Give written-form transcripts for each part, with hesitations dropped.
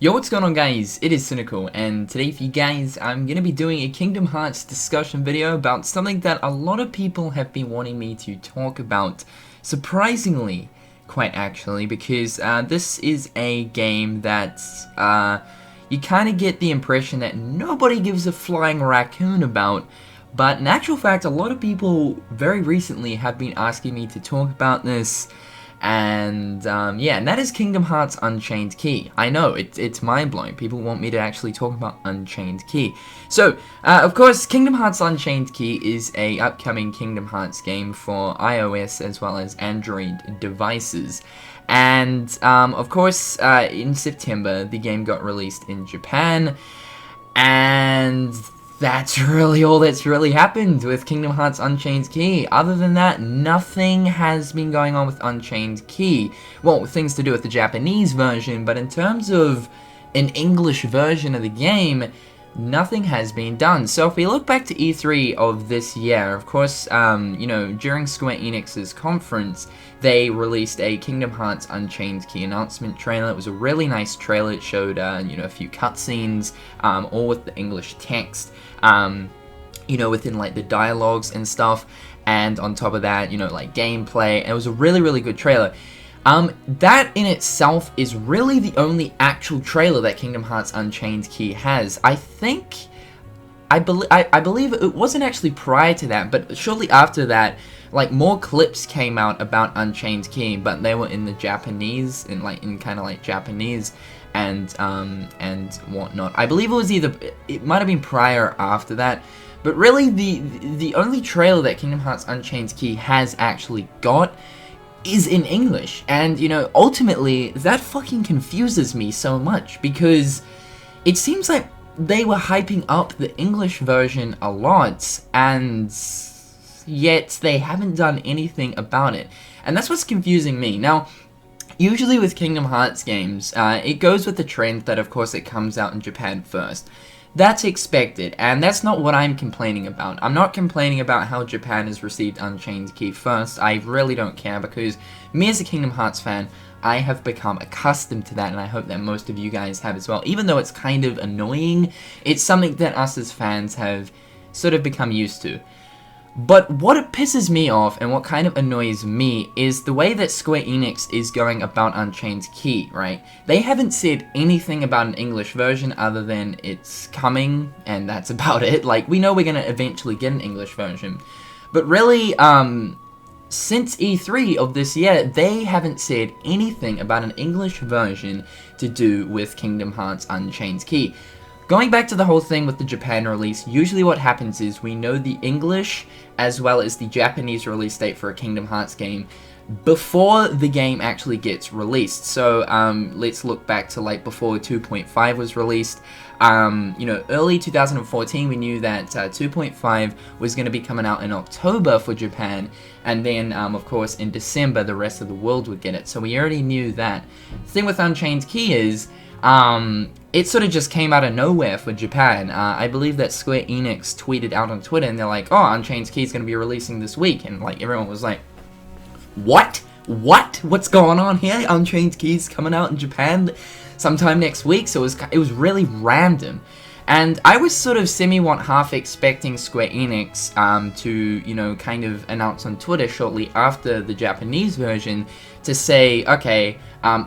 Yo, what's going on guys? It is Cynnnical, and today for you guys, I'm going to be doing a Kingdom Hearts discussion video about something that a lot of people have been wanting me to talk about, surprisingly, quite actually, because this is a game that you kind of get the impression that nobody gives a flying raccoon about, but in actual fact, a lot of people very recently have been asking me to talk about this. And yeah, and that is Kingdom Hearts Unchained Key. I know, it's mind-blowing. People want me to actually talk about Unchained Key. So, of course, Kingdom Hearts Unchained Key is a upcoming Kingdom Hearts game for iOS as well as Android devices. And, of course, in September, the game got released in Japan. And that's really all that's really happened with Kingdom Hearts Unchained Key. Other than that, nothing has been going on with Unchained Key. Well, things to do with the Japanese version, but in terms of an English version of the game, nothing has been done. So if we look back to E3 of this year, of course, you know, during Square Enix's conference, they released a Kingdom Hearts Unchained Key announcement trailer. It was a really nice trailer. It showed, you know, a few cutscenes, all with the English text, you know, within, like, the dialogues and stuff. And on top of that, you know, like, gameplay. And it was a really, really good trailer. That in itself is really the only actual trailer that Kingdom Hearts Unchained Key has. I believe it wasn't actually prior to that, but shortly after that, like, more clips came out about Unchained Key, but they were in the Japanese, in kind of like Japanese and whatnot. I believe it might have been prior or after that, but really the only trailer that Kingdom Hearts Unchained Key has actually got is in English, and, you know, ultimately, that fucking confuses me so much, because it seems like they were hyping up the English version a lot, and yet they haven't done anything about it, and that's what's confusing me. Now, usually with Kingdom Hearts games, it goes with the trend that, of course, it comes out in Japan first. That's expected, and that's not what I'm complaining about. I'm not complaining about how Japan has received Unchained Key first. I really don't care, because me as a Kingdom Hearts fan, I have become accustomed to that, and I hope that most of you guys have as well. Even though it's kind of annoying, it's something that us as fans have sort of become used to. But what pisses me off, and what kind of annoys me, is the way that Square Enix is going about Unchained Key, right? They haven't said anything about an English version other than it's coming, and that's about it. Like, we know we're gonna eventually get an English version. But really, since E3 of this year, they haven't said anything about an English version to do with Kingdom Hearts Unchained Key. Going back to the whole thing with the Japan release, usually what happens is we know the English as well as the Japanese release date for a Kingdom Hearts game before the game actually gets released. So let's look back to, like, before 2.5 was released. You know, early 2014 we knew that 2.5 was going to be coming out in October for Japan, and then of course in December the rest of the world would get it. So we already knew that. The thing with Unchained Key is it sort of just came out of nowhere for Japan. I believe that Square Enix tweeted out on Twitter, and they're like, oh, Unchained Key is going to be releasing this week, and, like, everyone was like, what? What? What's going on here? Unchained Key's coming out in Japan sometime next week, so it was really random. And I was sort of half expecting Square Enix to, you know, kind of announce on Twitter shortly after the Japanese version to say, okay,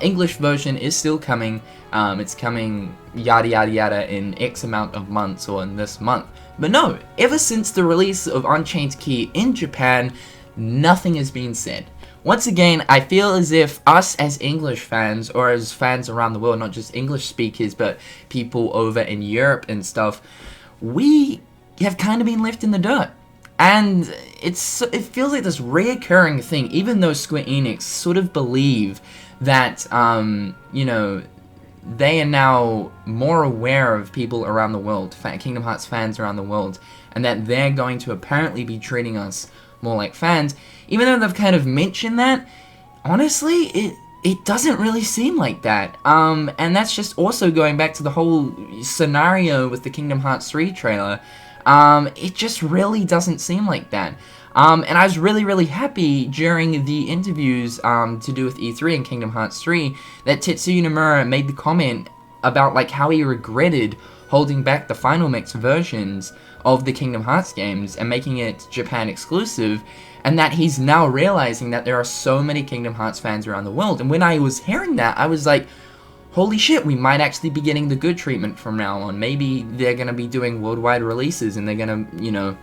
English version is still coming, it's coming yada yada yada in X amount of months or in this month. But no, ever since the release of Unchained Key in Japan, nothing has been said. Once again, I feel as if us as English fans, or as fans around the world, not just English speakers, but people over in Europe and stuff, we have kind of been left in the dirt. And it feels like this reoccurring thing, even though Square Enix sort of believe that, you know, they are now more aware of people around the world, Kingdom Hearts fans around the world, and that they're going to apparently be treating us more like fans. Even though they've kind of mentioned that, honestly, it doesn't really seem like that. And that's just also going back to the whole scenario with the Kingdom Hearts 3 trailer. It just really doesn't seem like that. And I was really, really happy during the interviews to do with E3 and Kingdom Hearts 3 that Tetsuya Nomura made the comment about like how he regretted holding back the Final Mix versions of the Kingdom Hearts games and making it Japan exclusive, and that he's now realizing that there are so many Kingdom Hearts fans around the world. And when I was hearing that, I was like, holy shit, we might actually be getting the good treatment from now on. Maybe they're going to be doing worldwide releases and they're going to, you know,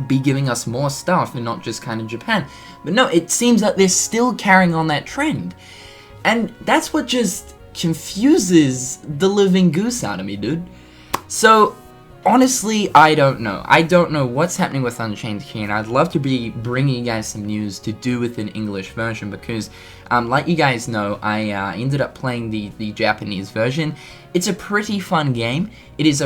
be giving us more stuff and not just kind of Japan. But no, it seems that they're still carrying on that trend. And that's what just confuses the living goose out of me, dude. So, honestly, I don't know. I don't know what's happening with Unchained Key, and I'd love to be bringing you guys some news to do with an English version, because, like you guys know, I ended up playing the Japanese version. It's a pretty fun game. It's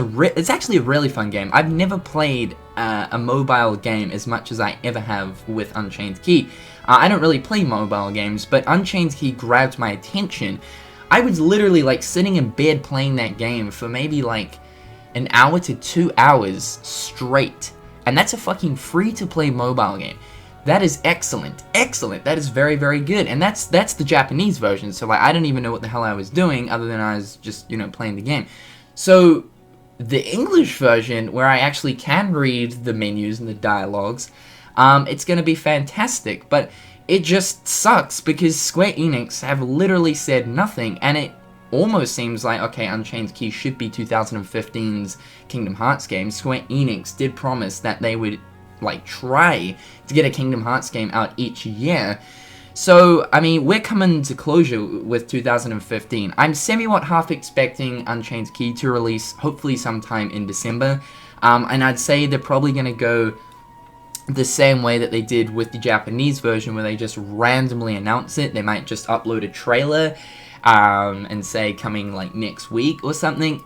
actually a really fun game. I've never played a mobile game as much as I ever have with Unchained Key. I don't really play mobile games, but Unchained Key grabbed my attention. I was literally, like, sitting in bed playing that game for maybe, like, an hour to 2 hours straight. And that's a fucking free-to-play mobile game. That is excellent. Excellent. That is very, very good. And that's the Japanese version. So, like, I don't even know what the hell I was doing other than I was just, you know, playing the game. So, the English version, where I actually can read the menus and the dialogues, it's going to be fantastic. But it just sucks because Square Enix have literally said nothing, and it almost seems like, okay, Unchained Key should be 2015's Kingdom Hearts game. Square Enix did promise that they would, like, try to get a Kingdom Hearts game out each year. So, I mean, we're coming to closure with 2015. I'm semi-what half expecting Unchained Key to release hopefully sometime in December. And I'd say they're probably going to go the same way that they did with the Japanese version, where they just randomly announce it. They might just upload a trailer and say coming like next week or something,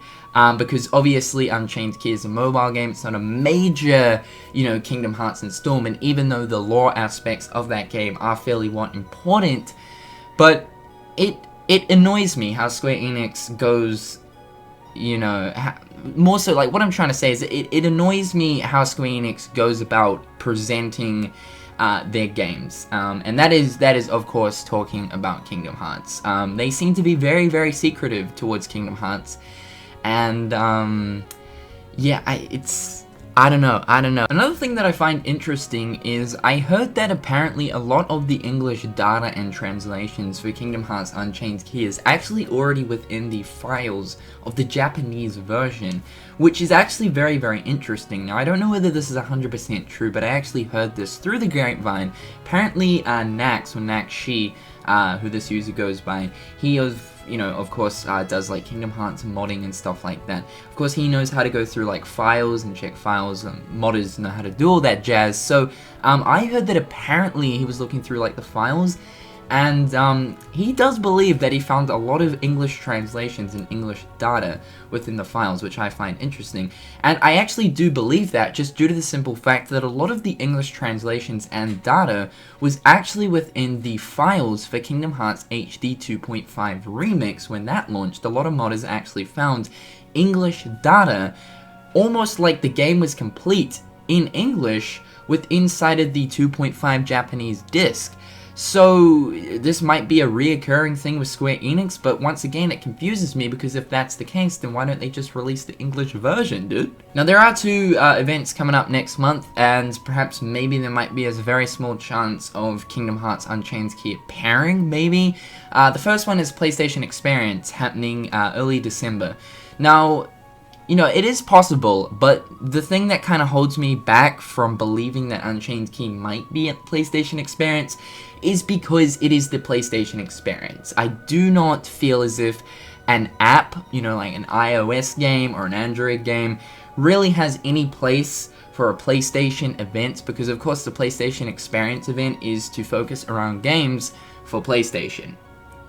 because obviously Unchained Key is a mobile game. It's not a major, you know, Kingdom Hearts installment, even though the lore aspects of that game are fairly important. But it annoys me how Square Enix goes, you know, more so, like, what I'm trying to say is it annoys me how Square Enix goes about presenting their games, and that is of course talking about Kingdom Hearts. They seem to be very, very secretive towards Kingdom Hearts, and yeah, I don't know. Another thing that I find interesting is I heard that apparently a lot of the English data and translations for Kingdom Hearts Unchained Key is actually already within the files of the Japanese version, which is actually very, very interesting. Now, I don't know whether this is 100% true, but I actually heard this through the grapevine. Apparently, Nax, or Nakshi, who this user goes by, he you know, of course, does like Kingdom Hearts modding and stuff like that. Of course, he knows how to go through like files and check files, and modders know how to do all that jazz. So, I heard that apparently he was looking through like the files, and he does believe that he found a lot of English translations and English data within the files, which I find interesting. And I actually do believe that, just due to the simple fact that a lot of the English translations and data was actually within the files for Kingdom Hearts HD 2.5 Remix. When that launched, a lot of modders actually found English data, almost like the game was complete in English with inside of the 2.5 Japanese disc. So, this might be a reoccurring thing with Square Enix, but once again, it confuses me, because if that's the case, then why don't they just release the English version, dude? Now, there are two events coming up next month, and perhaps maybe there might be a very small chance of Kingdom Hearts Unchained Key appearing, maybe. The first one is PlayStation Experience, happening early December. Now, you know, it is possible, but the thing that kind of holds me back from believing that Unchained Key might be at PlayStation Experience is because it is the PlayStation Experience. I do not feel as if an app, you know, like an iOS game or an Android game, really has any place for a PlayStation event, because of course the PlayStation Experience event is to focus around games for PlayStation,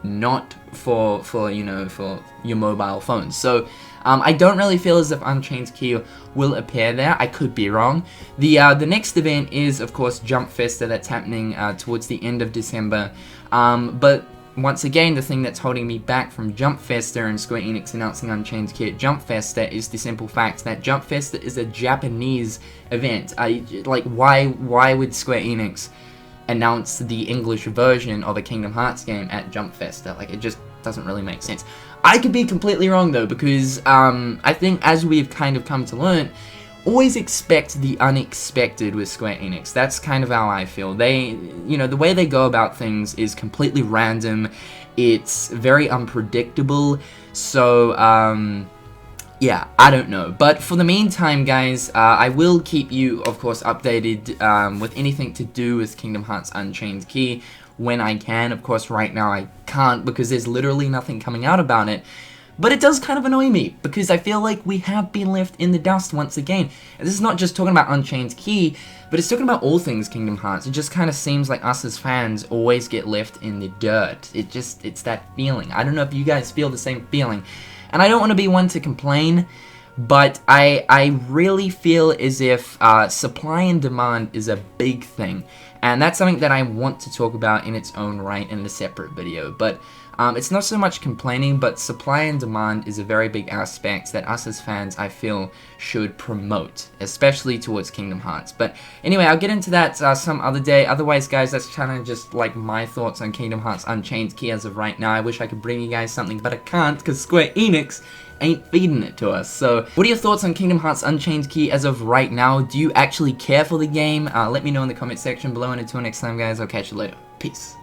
not for you know, for your mobile phones. So I don't really feel as if Unchained Key will appear there. I could be wrong. The next event is, of course, Jump Festa, that's happening towards the end of December. But once again, the thing that's holding me back from Jump Festa and Square Enix announcing Unchained Key at Jump Festa is the simple fact that Jump Festa is a Japanese event. Like, why would Square Enix announce the English version of a Kingdom Hearts game at Jump Festa? Like, it just doesn't really make sense. I could be completely wrong though, because I think as we've kind of come to learn, always expect the unexpected with Square Enix. That's kind of how I feel. They, you know, the way they go about things is completely random. It's very unpredictable. So, yeah, I don't know. But for the meantime, guys, I will keep you, of course, updated with anything to do with Kingdom Hearts Unchained Key when I can. Of course, right now I can't because there's literally nothing coming out about it. But it does kind of annoy me, because I feel like we have been left in the dust once again. And this is not just talking about Unchained Key, but it's talking about all things Kingdom Hearts. It just kind of seems like us as fans always get left in the dirt. It's that feeling. I don't know if you guys feel the same feeling. And I don't want to be one to complain, but I really feel as if supply and demand is a big thing. And that's something that I want to talk about in its own right in a separate video. But it's not so much complaining, but supply and demand is a very big aspect that us as fans, I feel, should promote, especially towards Kingdom Hearts. But anyway, I'll get into that some other day. Otherwise, guys, that's kind of just like my thoughts on Kingdom Hearts Unchained Key as of right now. I wish I could bring you guys something, but I can't, because Square Enix ain't feeding it to us. So, what are your thoughts on Kingdom Hearts Unchained Key as of right now? Do you actually care for the game? Let me know in the comment section below, and until next time, guys, I'll catch you later. Peace.